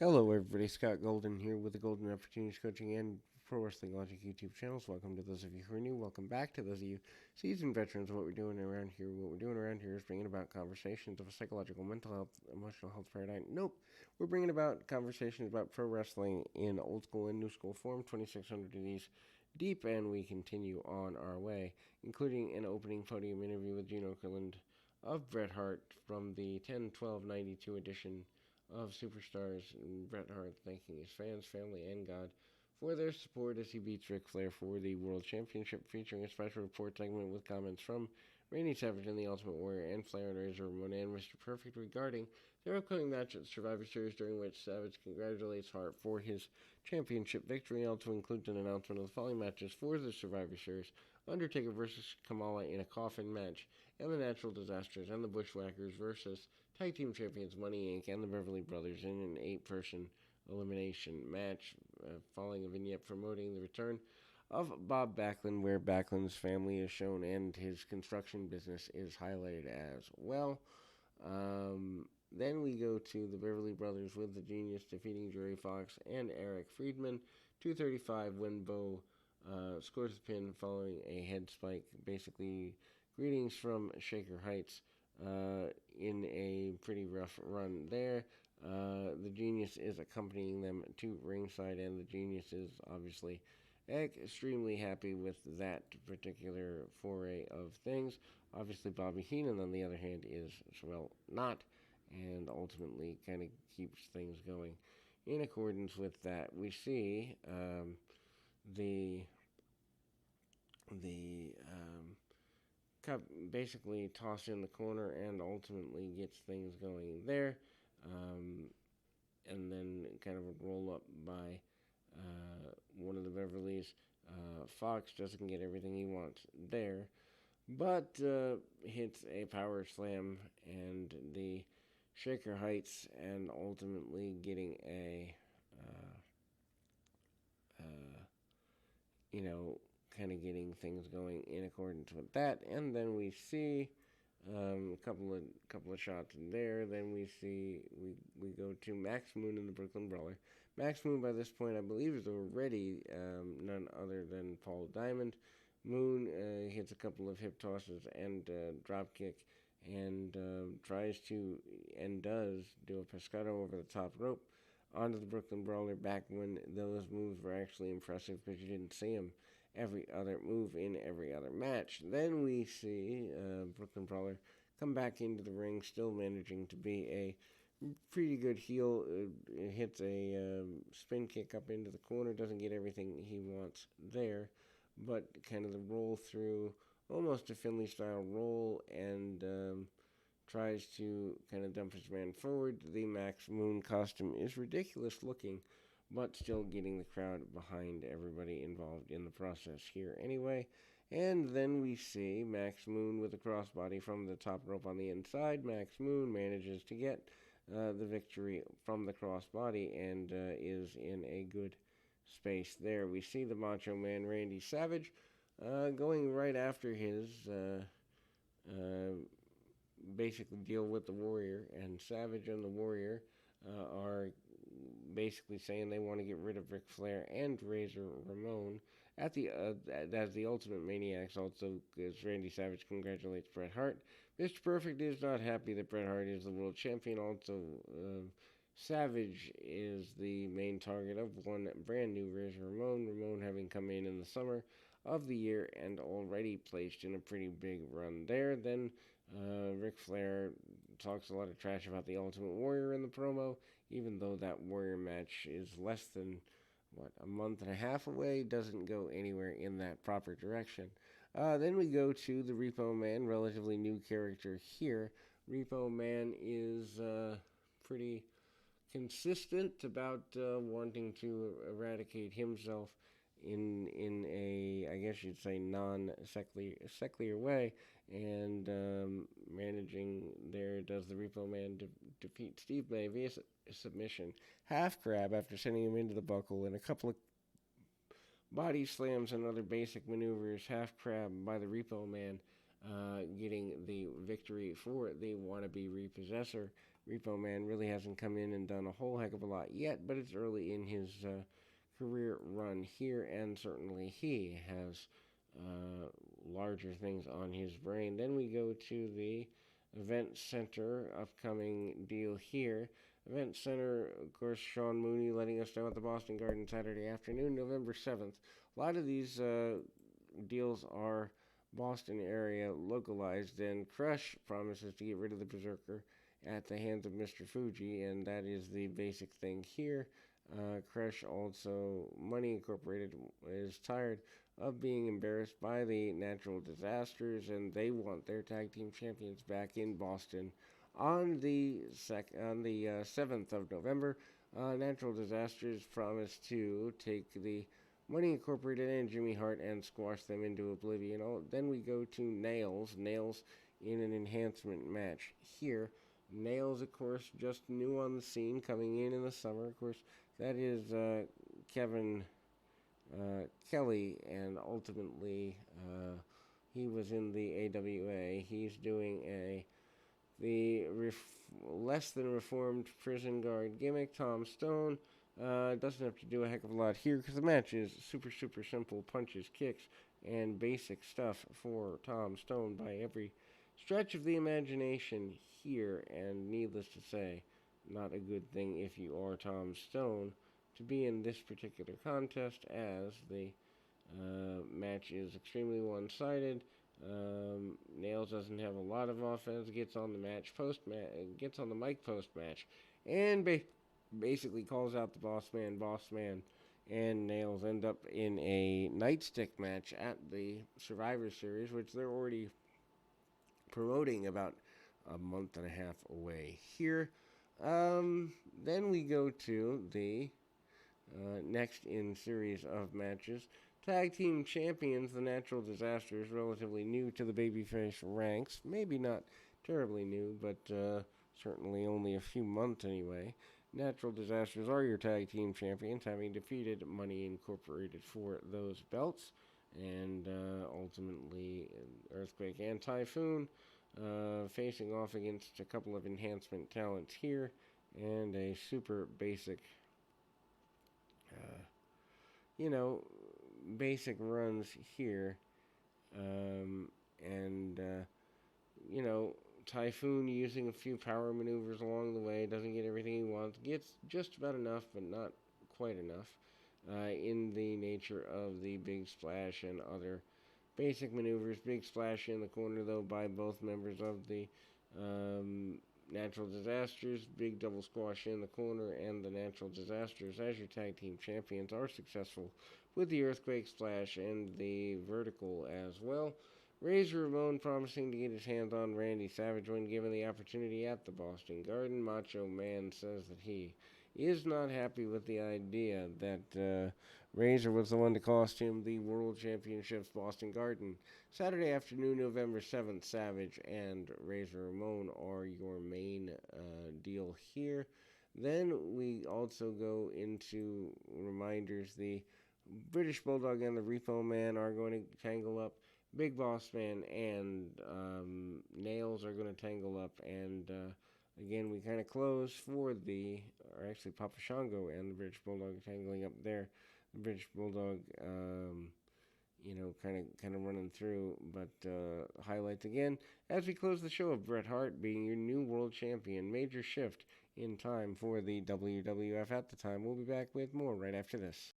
Hello, everybody. Scott Golden here with the Golden Opportunities Coaching and Pro Wrestling Logic YouTube channels. Welcome to those of you who are new. Welcome back to those of you seasoned veterans of what we're doing around here. What we're doing around here is bringing about conversations of a psychological, mental health, emotional health paradigm. Nope. We're bringing about conversations about pro wrestling in old school and new school form, 2,600 of these deep, and we continue on our way, including an opening podium interview with Gene Okerlund of Bret Hart from the 10-12-92 edition of Superstars, and Bret Hart thanking his fans, family, and God for their support as he beats Ric Flair for the World Championship, featuring a special report segment with comments from Randy Savage and the Ultimate Warrior and Flair and Razor Ramon and Mr. Perfect regarding their upcoming match at Survivor Series, during which Savage congratulates Hart for his championship victory. Also includes an announcement of the following matches for the Survivor Series: Undertaker versus Kamala in a coffin match, and the Natural Disasters and the Bushwhackers versus Tag Team Champions Money Inc. and the Beverly Brothers in an 8-person elimination match, following a vignette promoting the return of Bob Backlund, where Backlund's family is shown and his construction business is highlighted as well. Then we go to the Beverly Brothers with the Genius defeating Jerry Fox and Eric Friedman. 2:35 when Bo scores the pin following a head spike. Basically, greetings from Shaker Heights in a pretty rough run there. The Genius is accompanying them to ringside, and the Genius is obviously extremely happy with that particular foray of things. Obviously, Bobby Heenan, on the other hand, is, well, not, and ultimately kind of keeps things going. In accordance with that, we see the Cup basically tossed in the corner and ultimately gets things going there. Um, and then kind of a roll up by one of the Beverlys. Fox doesn't get everything he wants there, but hits a power slam and the Shaker Heights, and ultimately getting a, uh, you know, kind of getting things going in accordance with that. And then we see a couple of shots in there. Then we go to Max Moon and the Brooklyn Brawler. Max Moon, by this point, I believe, is already none other than Paul Diamond. Moon hits a couple of hip tosses and drop kick, and tries to, and does do a pescado over the top rope onto the Brooklyn Brawler, back when those moves were actually impressive because you didn't see them every other move in every other match. Then we see Brooklyn Brawler come back into the ring, still managing to be a pretty good heel. Hits a spin kick up into the corner, doesn't get everything he wants there, but kind of the roll through, almost a Finley style roll, and tries to kind of dump his man forward. The Max Moon costume is ridiculous looking, but still getting the crowd behind everybody involved in the process here anyway. And then we see Max Moon with a crossbody from the top rope on the inside. Max Moon manages to get the victory from the crossbody and is in a good space there. We see the Macho Man Randy Savage going right after his uh, basically deal with the Warrior, and Savage and the Warrior are basically saying they want to get rid of Ric Flair and Razor Ramon at the as the Ultimate Maniacs. Also, as Randy Savage congratulates Bret Hart, Mr. Perfect is not happy that Bret Hart is the world champion. Also, Savage is the main target of one brand new Razor Ramon. Ramon having come in the summer of the year and already placed in a pretty big run there. Then Ric Flair talks a lot of trash about the Ultimate Warrior in the promo, even though that Warrior match is less than, a month and a half away, doesn't go anywhere in that proper direction. Then we go to the Repo Man, relatively new character here. Repo Man is pretty consistent about wanting to eradicate himself in a, I guess you'd say, non-secular way, and managing there. Does the Repo Man defeat Steve May via submission, half grab after sending him into the buckle, and a couple of body slams and other basic maneuvers, half crab by the Repo Man, getting the victory for the wannabe repossessor. Repo Man really hasn't come in and done a whole heck of a lot yet, but it's early in his career run here, and certainly he has larger things on his brain. Then we go to the Event Center upcoming deal here. Event Center, of course, Sean Mooney letting us know at the Boston Garden Saturday afternoon, November 7th. A lot of these deals are Boston area localized, and Crush promises to get rid of the Berserker at the hands of Mr. Fuji, and that is the basic thing here. Crush also, Money Incorporated, is tired of being embarrassed by the natural disasters, and they want their tag team champions back in Boston on the 7th of November. Natural disasters promise to take the Money Incorporated and Jimmy Hart and squash them into oblivion. Then we go to Nails. Nails in an enhancement match here. Nails, of course, just new on the scene, coming in the summer. Of course, that is Kevin Kelly, and ultimately he was in the AWA. He's doing the less than reformed prison guard gimmick. Tom Stone doesn't have to do a heck of a lot here because the match is super, super simple. Punches, kicks, and basic stuff for Tom Stone by every stretch of the imagination here, and needless to say, not a good thing if you are Tom Stone to be in this particular contest, as the match is extremely one-sided. Nails doesn't have a lot of offense, gets on the gets on the mic post-match, and basically calls out the Boss Man, and Nails end up in a nightstick match at the Survivor Series, which they're already promoting about a month and a half away here. Then we go to the next in series of matches. Tag Team Champions, the Natural Disasters, relatively new to the babyface ranks. Maybe not terribly new, but certainly only a few months anyway. Natural Disasters are your Tag Team Champions, having defeated Money Incorporated for those belts. And ultimately, Earthquake and Typhoon facing off against a couple of enhancement talents here, and a super basic, basic runs here. Typhoon using a few power maneuvers along the way, doesn't get everything he wants, gets just about enough, but not quite enough, in the nature of the Big Splash and other basic maneuvers. Big Splash in the corner, though, by both members of the Natural Disasters. Big Double Squash in the corner, and the Natural Disasters, as your tag team champions, are successful with the Earthquake Splash and the Vertical as well. Razor Ramon promising to get his hands on Randy Savage when given the opportunity at the Boston Garden. Macho Man says that he is not happy with the idea that Razor was the one to cost him the World Championships Boston Garden. Saturday afternoon, November 7th, Savage and Razor Ramon are your main deal here. Then we also go into reminders. The British Bulldog and the Repo Man are going to tangle up. Big Boss Man and Nails are going to tangle up, and again, we kind of close for actually Papa Shango and the British Bulldog tangling up there. The British Bulldog, kind of running through, but highlights again as we close the show of Bret Hart being your new world champion. Major shift in time for the WWF at the time. We'll be back with more right after this.